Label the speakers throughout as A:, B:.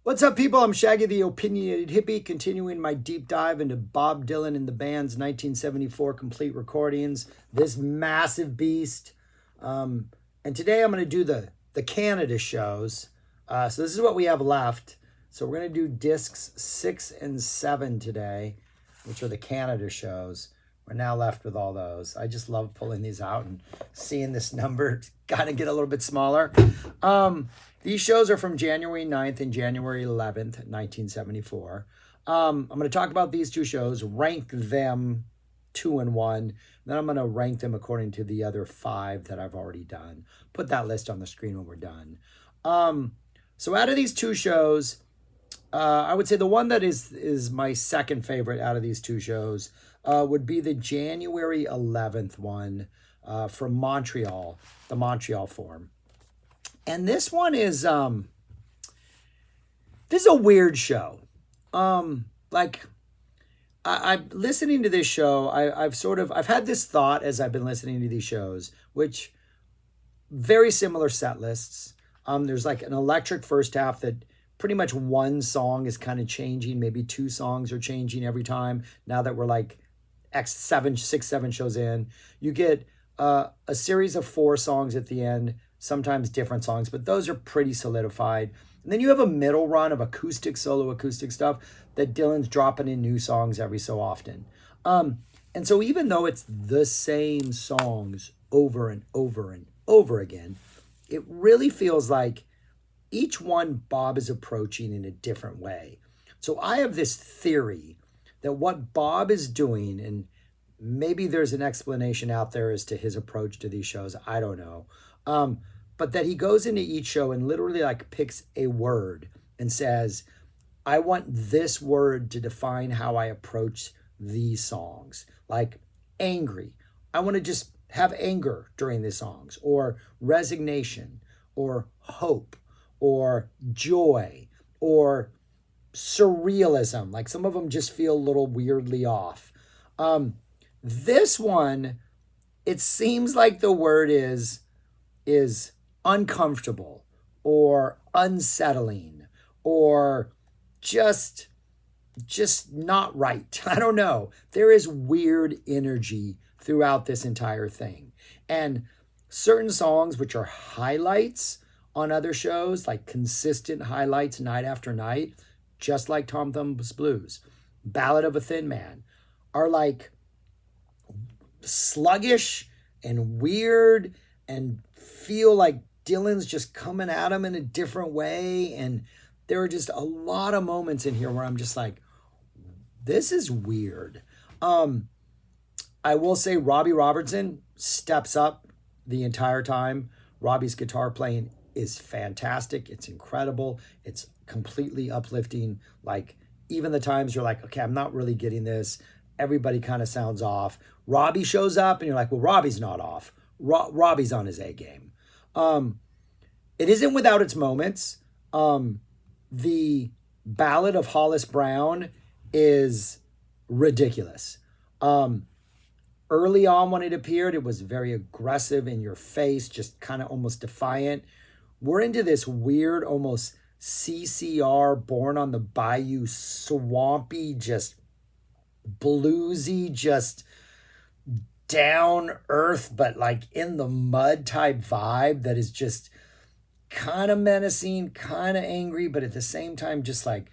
A: What's up, people? I'm Shaggy the Opinionated Hippie, continuing my deep dive into Bob Dylan and the band's 1974 complete recordings, this massive beast. And today I'm going to do the Canada shows. So this is what we have left. So we're going to do discs 6 and 7 today, which are the Canada shows. We're now left with all those. I just love pulling these out and seeing this number kind of get a little bit smaller. These shows are from January 9th and January 11th, 1974. I'm going to talk about these two shows, rank them 2 and 1. Then I'm going to rank them according to the other 5 that I've already done. Put that list on the screen when we're done. So out of these two shows, I would say the one that is my second favorite out of these two shows would be the January 11th one from Montreal, the Montreal Forum. And this one is this is a weird show. I'm listening to this show. I've had this thought as I've been listening to these shows, which very similar set lists. There's like an electric first half that pretty much one song is kind of changing. Maybe 2 songs are changing every time. Now that we're like 6, 7 shows in, you get a series of 4 songs at the end. Sometimes different songs, but those are pretty solidified. And then you have a middle run of acoustic, solo acoustic stuff that Dylan's dropping in new songs every so often. And so even though it's the same songs over and over and over again, it really feels like each one Bob is approaching in a different way. So I have this theory that what Bob is doing, and maybe there's an explanation out there as to his approach to these shows, I don't know. But that he goes into each show and literally like picks a word and says, I want this word to define how I approach these songs. Like angry. I want to just have anger during the songs, or resignation, or hope, or joy, or surrealism. Like some of them just feel a little weirdly off. This one, it seems like the word is uncomfortable or unsettling or just not right. I don't know. There is weird energy throughout this entire thing. And certain songs, which are highlights on other shows, like consistent highlights night after night, just like Tom Thumb's Blues, Ballad of a Thin Man, are like sluggish and weird and feel like Dylan's just coming at him in a different way. And there are just a lot of moments in here where I'm just like, this is weird. I will say Robbie Robertson steps up the entire time. Robbie's guitar playing is fantastic. It's incredible. It's completely uplifting. Like even the times you're like, okay, I'm not really getting this. Everybody kind of sounds off. Robbie shows up and you're like, well, Robbie's not off. Robbie's on his A game. It isn't without its moments. The Ballad of Hollis Brown is ridiculous. Early on when it appeared, it was very aggressive, in your face, just kind of almost defiant. We're into this weird, almost CCR, Born on the Bayou, swampy, just bluesy, just down earth, but like in the mud type vibe that is just kind of menacing, kind of angry, but at the same time just like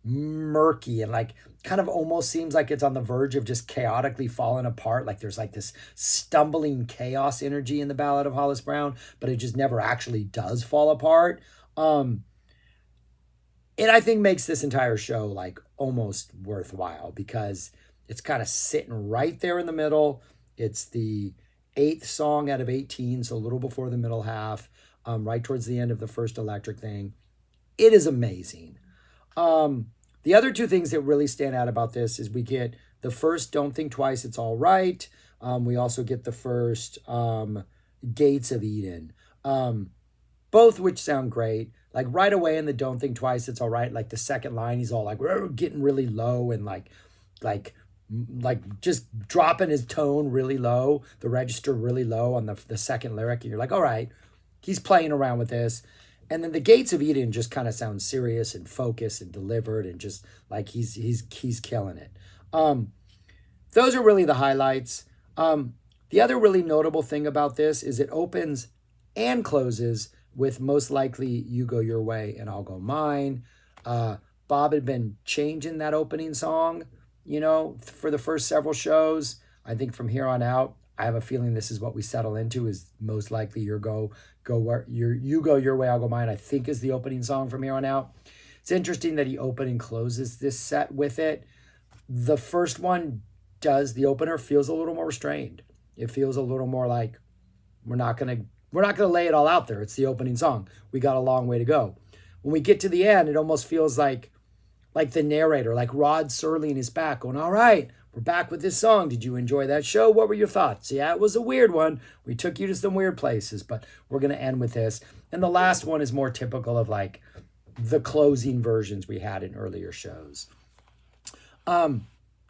A: murky and like kind of almost seems like it's on the verge of just chaotically falling apart. Like there's like this stumbling chaos energy in the Ballad of Hollis Brown, but it just never actually does fall apart. It, I think, makes this entire show like almost worthwhile because it's kind of sitting right there in the middle. It's the 8th song out of 18, so a little before the middle half, right towards the end of the first electric thing. It is amazing. The other 2 things that really stand out about this is we get the first Don't Think Twice, It's All Right. We also get the first Gates of Eden, both which sound great. Like right away in the Don't Think Twice, It's All Right, like the second line, he's all like, we're getting really low and like just dropping his tone really low, the register really low on the second lyric. And you're like, all right, he's playing around with this. And then the Gates of Eden just kind of sounds serious and focused and delivered and just like he's killing it. Those are really the highlights. The other really notable thing about this is it opens and closes with most likely You Go Your Way and I'll Go Mine. Bob had been changing that opening song, for the first several shows. I think from here on out, I have a feeling this is what we settle into is most likely You Go Your Way, I'll Go Mine, I think is the opening song from here on out. It's interesting that he opened and closes this set with it. The first one the opener feels a little more restrained. It feels a little more like we're not gonna lay it all out there. It's the opening song. We got a long way to go. When we get to the end, it almost feels like the narrator, like Rod Serling is back going, all right, we're back with this song. Did you enjoy that show? What were your thoughts? Yeah, it was a weird one. We took you to some weird places, but we're going to end with this. And the last one is more typical of like the closing versions we had in earlier shows.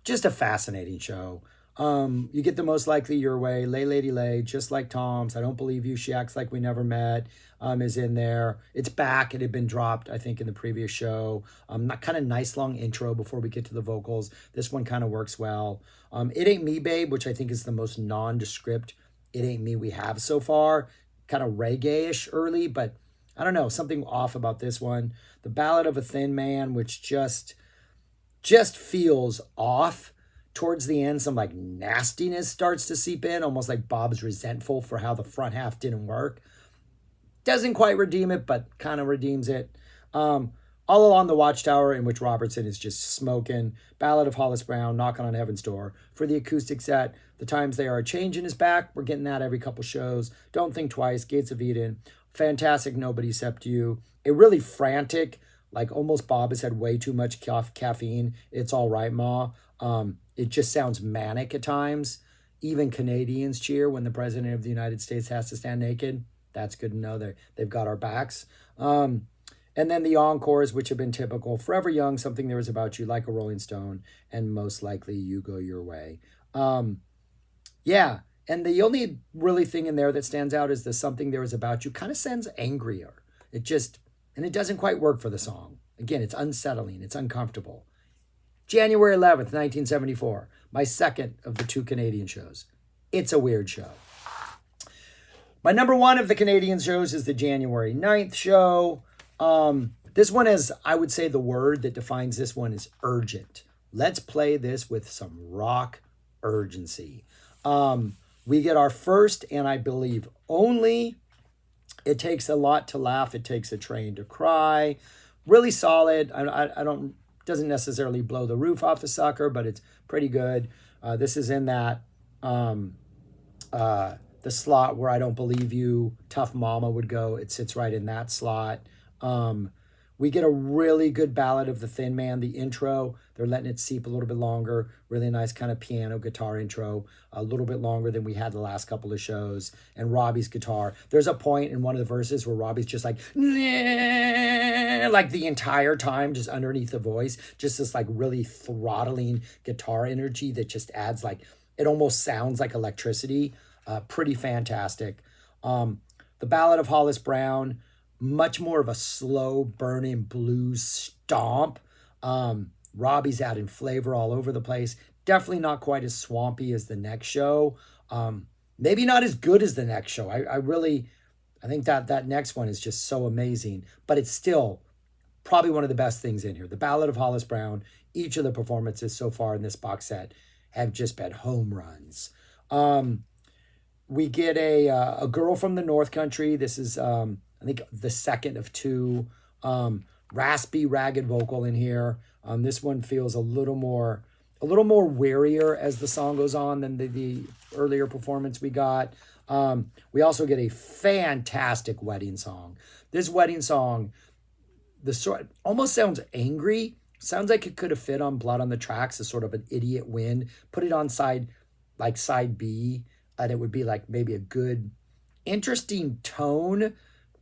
A: Just a fascinating show. You get the most likely Your Way, Lay Lady Lay, just like Tom's. I Don't Believe You, She Acts Like We Never Met, is in there. It's back. It had been dropped, I think, in the previous show. Not kind of nice long intro before we get to the vocals. This one kind of works well. It Ain't Me, Babe, which I think is the most nondescript It Ain't Me we have so far. Kind of reggae-ish early, but I don't know, something off about this one. The Ballad of a Thin Man, which just feels off. Towards the end, some like nastiness starts to seep in, almost like Bob's resentful for how the front half didn't work. Doesn't quite redeem it, but kind of redeems it. All Along the Watchtower, in which Robertson is just smoking. Ballad of Hollis Brown, Knocking on Heaven's Door. For the acoustic set, The Times They Are a Changin' is back. We're getting that every couple shows. Don't Think Twice, Gates of Eden. Fantastic, Nobody Except You. A really frantic, like almost Bob has had way too much caffeine. It's All Right, Ma. It just sounds manic at times. Even Canadians cheer when the President of the United States has to stand naked. That's good to know they've got our backs. And then the encores, which have been typical. Forever Young, Something There Was About You, Like a Rolling Stone, and most likely You Go Your Way. Yeah, and the only really thing in there that stands out is the Something There Was About You kind of sounds angrier. It doesn't quite work for the song. Again, it's unsettling. It's uncomfortable. January 11th, 1974, my second of the two Canadian shows. It's a weird show. My number one of the Canadian shows is the January 9th show. This one is, I would say the word that defines this one is urgent. Let's play this with some rock urgency. We get our first, and I believe only, It Takes a Lot to Laugh, It Takes a Train to Cry. Really solid. Doesn't necessarily blow the roof off the sucker, but it's pretty good. This is in that the slot where I Don't Believe You, Tough Mama would go. It sits right in that slot. We get a really good Ballad of the Thin Man, the intro. They're letting it seep a little bit longer. Really nice kind of piano guitar intro. A little bit longer than we had the last couple of shows. And Robbie's guitar. There's a point in one of the verses where Robbie's just like the entire time, just underneath the voice. Just this like really throttling guitar energy that just adds it almost sounds like electricity. Pretty fantastic. The Ballad of Hollis Brown, much more of a slow burning blues stomp. Robbie's adding flavor all over the place. Definitely not quite as swampy as the next show. Maybe not as good as the next show. I think that next one is just so amazing, but it's still probably one of the best things in here. The Ballad of Hollis Brown, each of the performances so far in this box set have just been home runs. We get a Girl from the North Country. This is, I think, the second of two. Raspy, ragged vocal in here. This one feels a little more wearier as the song goes on than the earlier performance we got. We also get a fantastic wedding song. This wedding song, almost sounds angry. Sounds like it could have fit on Blood on the Tracks as sort of an idiot wind. Put it on side B, and it would be like maybe a good, interesting tone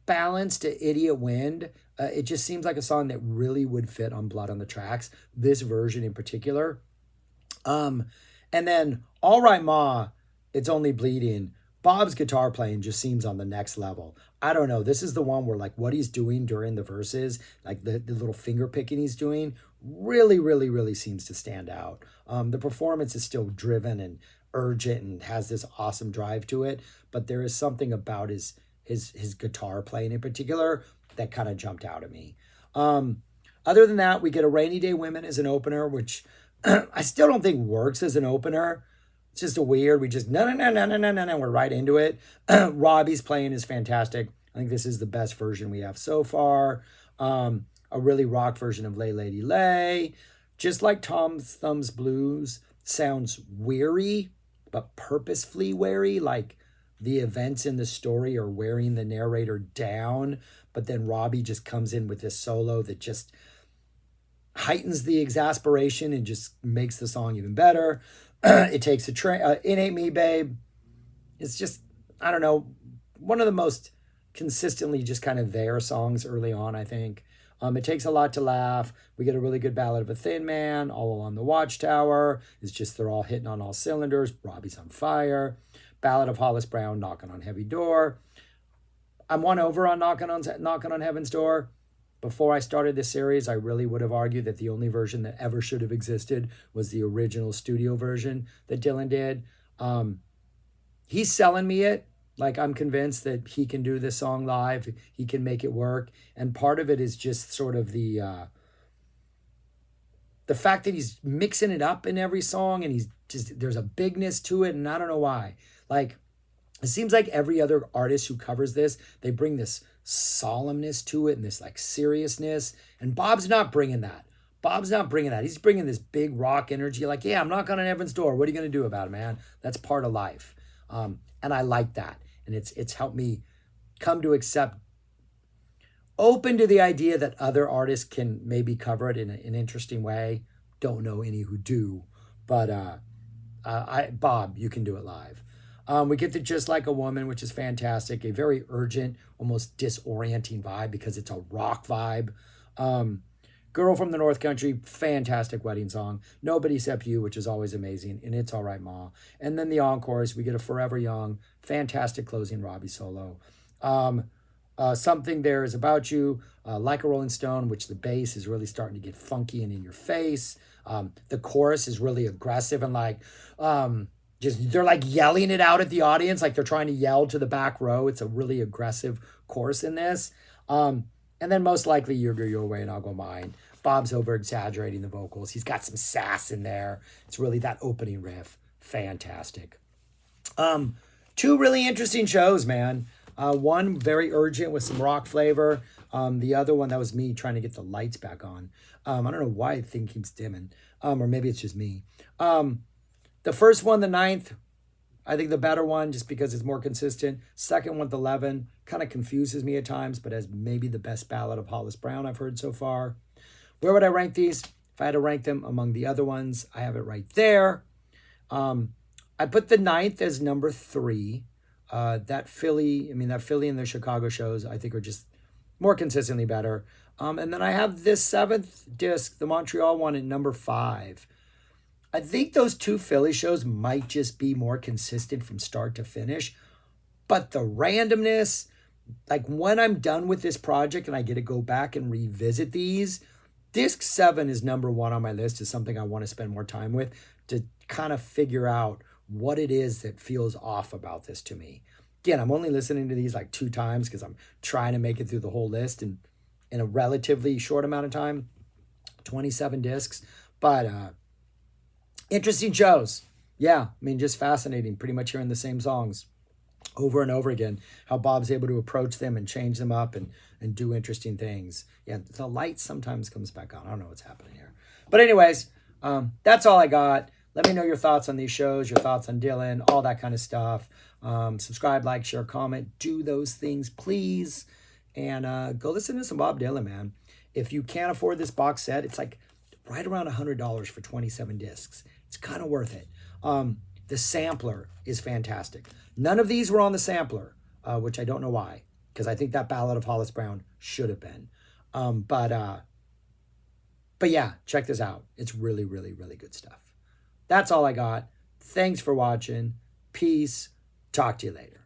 A: balance to Idiot Wind. It just seems like a song that really would fit on Blood on the Tracks, this version in particular. And then All Right Ma, It's Only Bleeding, Bob's guitar playing just seems on the next level. I don't know. This is the one where like what he's doing during the verses, like the little finger picking he's doing, really, really, really seems to stand out. The performance is still driven and urgent and has this awesome drive to it, but there is something about his guitar playing in particular that kind of jumped out at me. Other than that, we get a Rainy Day Women as an opener, which I still don't think works as an opener. It's just a weird, we just, no, no, no, no, no, no, no, no, we're right into it. Robbie's playing is fantastic. I think this is the best version we have so far. A really rock version of Lay Lady Lay. Just like Tom Thumb's Blues, sounds weary, but purposefully weary, like the events in the story are wearing the narrator down, but then Robbie just comes in with this solo that just heightens the exasperation and just makes the song even better. It takes a train. It Ain't Me, Babe. It's just, I don't know, one of the most consistently just kind of there songs early on, I think. It takes a lot to laugh. We get a really good Ballad of a Thin Man, All Along the Watchtower. It's just they're all hitting on all cylinders. Robbie's on fire. Ballad of Hollis Brown, Knocking on Heavy Door. I'm won over on Knocking on Heaven's Door. Before I started this series, I really would have argued that the only version that ever should have existed was the original studio version that Dylan did. He's selling me it. Like, I'm convinced that he can do this song live. He can make it work. And part of it is just sort of the fact that he's mixing it up in every song, and there's a bigness to it, and I don't know why. Like, it seems like every other artist who covers this, they bring this solemnness to it and this like seriousness. And Bob's not bringing that. He's bringing this big rock energy. Like, yeah, I'm knocking on Heaven's door. What are you going to do about it, man? That's part of life. And I like that. And it's helped me come to accept, open to the idea that other artists can maybe cover it in an interesting way. Don't know any who do, but Bob, you can do it live. We get to Just Like a Woman, which is fantastic. A very urgent, almost disorienting vibe because it's a rock vibe. Girl from the North Country, fantastic wedding song. Nobody Except You, which is always amazing. And It's All Right, Ma. And then the encores, we get a Forever Young, fantastic closing Robbie solo. Something There Is About You, Like a Rolling Stone, which the bass is really starting to get funky and in your face. The chorus is really aggressive and like... they're like yelling it out at the audience, like they're trying to yell to the back row. It's a really aggressive chorus in this. And then Most Likely You Go Your Way and I'll Go Mine. Bob's over exaggerating the vocals. He's got some sass in there. It's really that opening riff. Fantastic. Two really interesting shows, man. One very urgent with some rock flavor. The other one, that was me trying to get the lights back on. I don't know why the thing keeps dimming. Or maybe it's just me. The first one, the 9th, I think the better one just because it's more consistent. Second one, the 11, kind of confuses me at times, but as maybe the best Ballad of Hollis Brown I've heard so far. Where would I rank these? If I had to rank them among the other ones, I have it right there. I put the 9th as number 3. That Philly and the Chicago shows, I think are just more consistently better. And then I have this 7th disc, the Montreal one, at number 5. I think those two Philly shows might just be more consistent from start to finish. But the randomness, like when I'm done with this project and I get to go back and revisit these, disc 7 is number 1 on my list, is something I want to spend more time with to kind of figure out what it is that feels off about this to me. Again, I'm only listening to these like 2 times because I'm trying to make it through the whole list in a relatively short amount of time, 27 discs. But interesting shows. Yeah, just fascinating. Pretty much hearing the same songs over and over again. How Bob's able to approach them and change them up and do interesting things. Yeah, the light sometimes comes back on. I don't know what's happening here. But anyways, that's all I got. Let me know your thoughts on these shows, your thoughts on Dylan, all that kind of stuff. Subscribe, like, share, comment. Do those things, please. And go listen to some Bob Dylan, man. If you can't afford this box set, it's like right around $100 for 27 discs. It's kind of worth it. The sampler is fantastic. None of these were on the sampler, which I don't know why, because I think that Ballad of Hollis Brown should have been. But yeah, check this out. It's really, really, really good stuff. That's all I got. Thanks for watching. Peace. Talk to you later.